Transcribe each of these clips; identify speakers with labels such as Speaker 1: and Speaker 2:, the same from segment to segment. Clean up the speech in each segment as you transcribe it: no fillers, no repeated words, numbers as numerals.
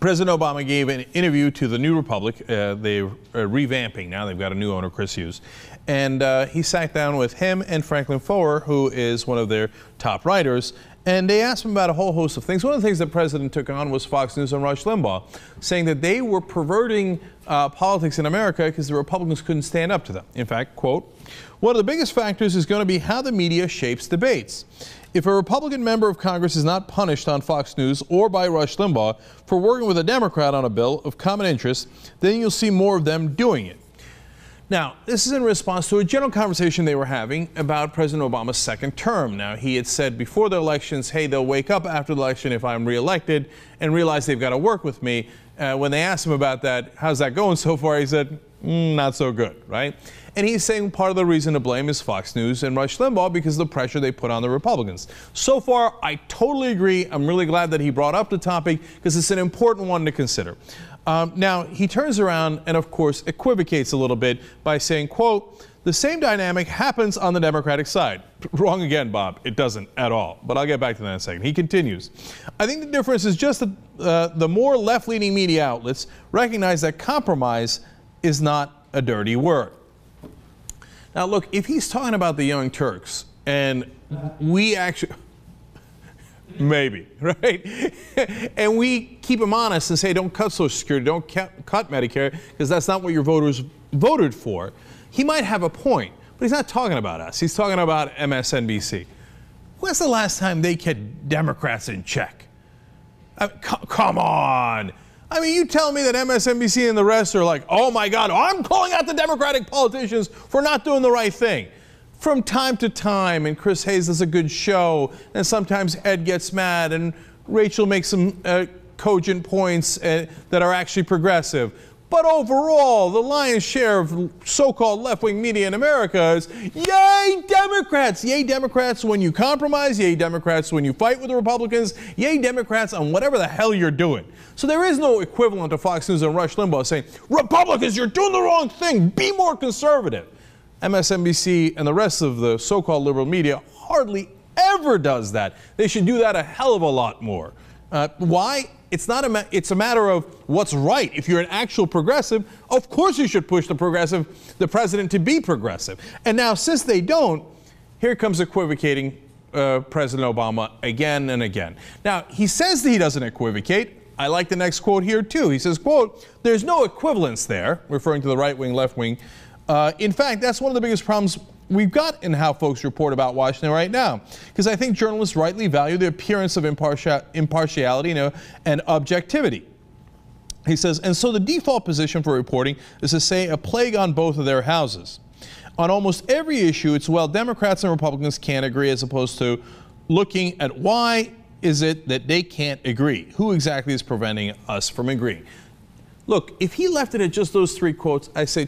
Speaker 1: President Obama gave an interview to the New Republic. They're revamping now. They've got a new owner, Chris Hughes. And he sat down with him and Franklin Foer, who is one of their top writers. And they asked him about a whole host of things. One of the things the president took on was Fox News and Rush Limbaugh, saying that they were perverting politics in America because the Republicans couldn't stand up to them. In fact, quote, "One of the biggest factors is going to be how the media shapes debates. If a Republican member of Congress is not punished on Fox News or by Rush Limbaugh for working with a Democrat on a bill of common interest, then you'll see more of them doing it." Now, this is in response to a general conversation they were having about President Obama's second term. Now, he had said before the elections, hey, they'll wake up after the election if I'm reelected and realize they've got to work with me. When they asked him about that, how's that going so far, he said, not so good, right? And he's saying part of the reason to blame is Fox News and Rush Limbaugh because of the pressure they put on the Republicans. So far, I totally agree. I'm really glad that he brought up the topic because it's an important one to consider. Now, he turns around and, of course, equivocates a little bit by saying, quote, "The same dynamic happens on the Democratic side." Wrong again, Bob. It doesn't at all. But I'll get back to that in a second. He continues, "I think the difference is just that the more left-leaning media outlets recognize that compromise is not a dirty word." Now, look, if he's talking about the Young Turks, and we actually... Maybe, right? And we keep him honest and say, don't cut Social Security, don't cut Medicare, because that's not what your voters voted for. He might have a point, but he's not talking about us. He's talking about MSNBC. When's the last time they kept Democrats in check? Come on. I mean, you tell me that MSNBC and the rest are like, oh my God, I'm calling out the Democratic politicians for not doing the right thing. From time to time, and Chris Hayes does a good show, and sometimes Ed gets mad, and Rachel makes some cogent points that are actually progressive. But overall, the lion's share of so-called left-wing media in America is, yay, Democrats! Yay, Democrats when you compromise, yay, Democrats when you fight with the Republicans, yay, Democrats on whatever the hell you're doing. So there is no equivalent to Fox News and Rush Limbaugh saying, Republicans, you're doing the wrong thing, be more conservative. MSNBC and the rest of the so-called liberal media hardly ever does that. They should do that a hell of a lot more. Why? It's a matter of what's right. If you're an actual progressive, of course you should push the president to be progressive. And now, since they don't, here comes equivocating President Obama again and again. Now, he says that he doesn't equivocate. I like the next quote here, too. He says, quote, "There's no equivalence there," referring to the right wing, left wing. In fact, that's one of the biggest problems we've got in how folks report about Washington right now, because I think journalists rightly value the appearance of impartiality, and objectivity. He says, and so the default position for reporting is to say a plague on both of their houses. On almost every issue, it's, well, Democrats and Republicans can't agree, as opposed to looking at why is it that they can't agree? Who exactly is preventing us from agreeing? Look, if he left it at just those three quotes, I say,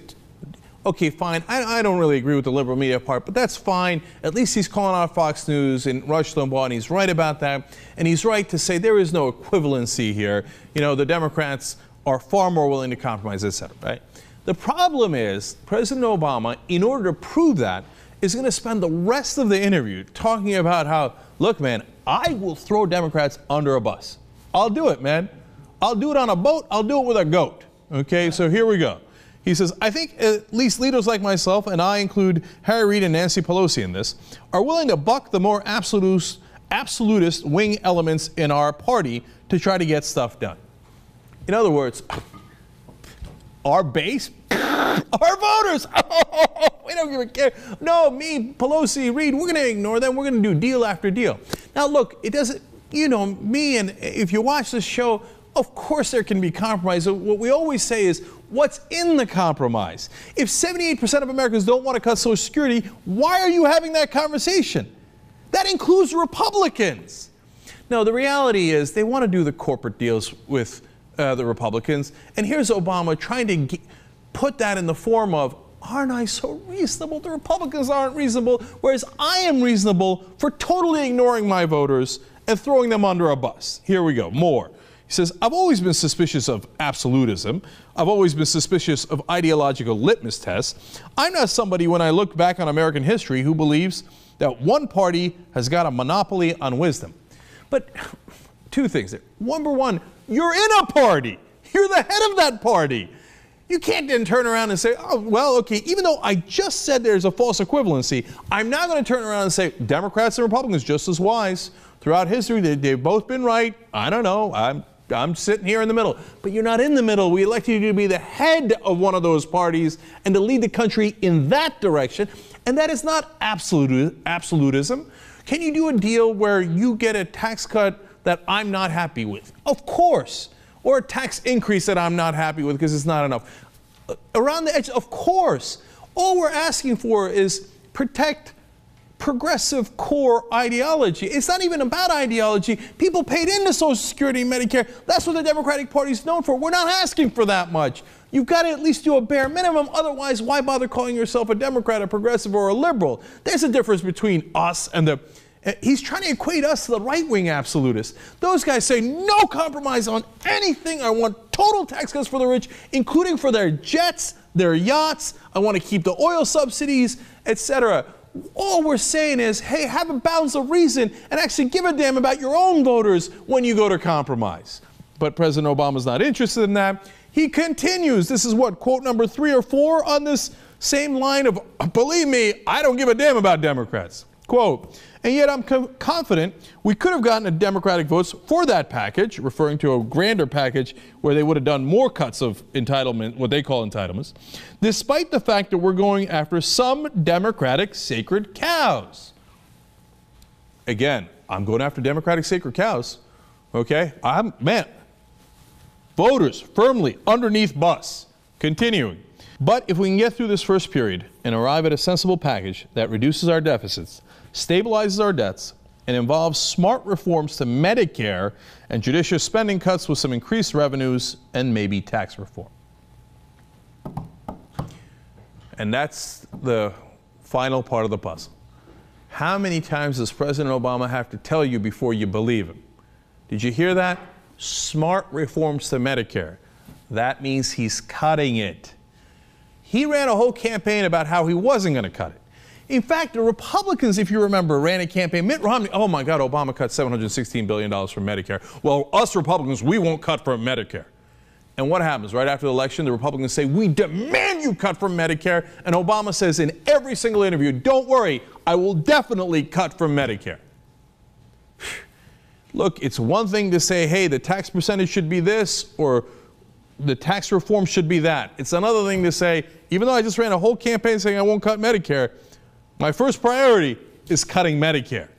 Speaker 1: okay, fine. I don't really agree with the liberal media part, but that's fine. At least he's calling out Fox News and Rush Limbaugh, and he's right about that. And he's right to say there is no equivalency here. The Democrats are far more willing to compromise, et cetera, right? The problem is President Obama, in order to prove that, is going to spend the rest of the interview talking about how, look, man, I will throw Democrats under a bus. I'll do it, man. I'll do it on a boat. I'll do it with a goat. Okay, so here we go. He says, I think at least leaders like myself, and I include Harry Reid and Nancy Pelosi in this, are willing to buck the more absolutist wing elements in our party to try to get stuff done. In other words, our base, our voters, we don't give a care. No, me, Pelosi, Reid, we're going to ignore them. We're going to do deal after deal. Now, look, it doesn't, me, and if you watch this show, of course there can be compromise. What we always say is, what's in the compromise? If 78% of Americans don't want to cut Social Security, why are you having that conversation? That includes Republicans. No, the reality is they want to do the corporate deals with the Republicans. And here's Obama trying to put that in the form of, aren't I so reasonable? The Republicans aren't reasonable, whereas I am reasonable for totally ignoring my voters and throwing them under a bus. Here we go, more. He says, I've always been suspicious of absolutism. I've always been suspicious of ideological litmus tests. I'm not somebody, when I look back on American history, who believes that one party has got a monopoly on wisdom. But two things there. Number one, You're in a party. You're the head of that party. You can't then turn around and say, oh, well, okay, even though I just said there's a false equivalency, I'm now going to turn around and say Democrats and Republicans just as wise. Throughout history, they've both been right. I don't know. I'm sitting here in the middle. But you're not in the middle. We elected you to be the head of one of those parties and to lead the country in that direction. And that is not absolutism. Can you do a deal where you get a tax cut that I'm not happy with? Of course. Or a tax increase that I'm not happy with because it's not enough. Around the edge, of course. All we're asking for is protect progressive core ideology. It's not even about ideology. People paid into Social Security and Medicare. That's what the Democratic Party is known for. We're not asking for that much. You've got to at least do a bare minimum. Otherwise, why bother calling yourself a Democrat, a progressive, or a liberal? There's a difference between us and the... He's trying to equate us to the right-wing absolutists. Those guys say no compromise on anything. I want total tax cuts for the rich, including for their jets, their yachts. I want to keep the oil subsidies, etc. All we're saying is, hey, have a balance of reason and actually give a damn about your own voters when you go to compromise. But President Obama's not interested in that. He continues. This is what, quote number 3 or 4 on this same line of, believe me, I don't give a damn about Democrats. Quote, and yet I'm confident we could have gotten a Democratic votes for that package, referring to a grander package where they would have done more cuts of entitlement, what they call entitlements, despite the fact that we're going after some Democratic sacred cows. Again, I'm going after Democratic sacred cows, okay? Voters firmly underneath bus. Continuing. But if we can get through this first period and arrive at a sensible package that reduces our deficits, stabilizes our debts, and involves smart reforms to Medicare and judicious spending cuts with some increased revenues and maybe tax reform. And that's the final part of the puzzle. How many times does President Obama have to tell you before you believe him? Did you hear that? Smart reforms to Medicare. That means he's cutting it. He ran a whole campaign about how he wasn't going to cut it. In fact, the Republicans, if you remember, ran a campaign. Mitt Romney, oh my God, Obama cut $716 billion from Medicare. Well, us Republicans, we won't cut from Medicare. And what happens? Right after the election, the Republicans say, we demand you cut from Medicare. And Obama says in every single interview, don't worry, I will definitely cut from Medicare. Look, it's one thing to say, hey, the tax percentage should be this, or the tax reform should be that. It's another thing to say, even though I just ran a whole campaign saying I won't cut Medicare, my first priority is cutting Medicare.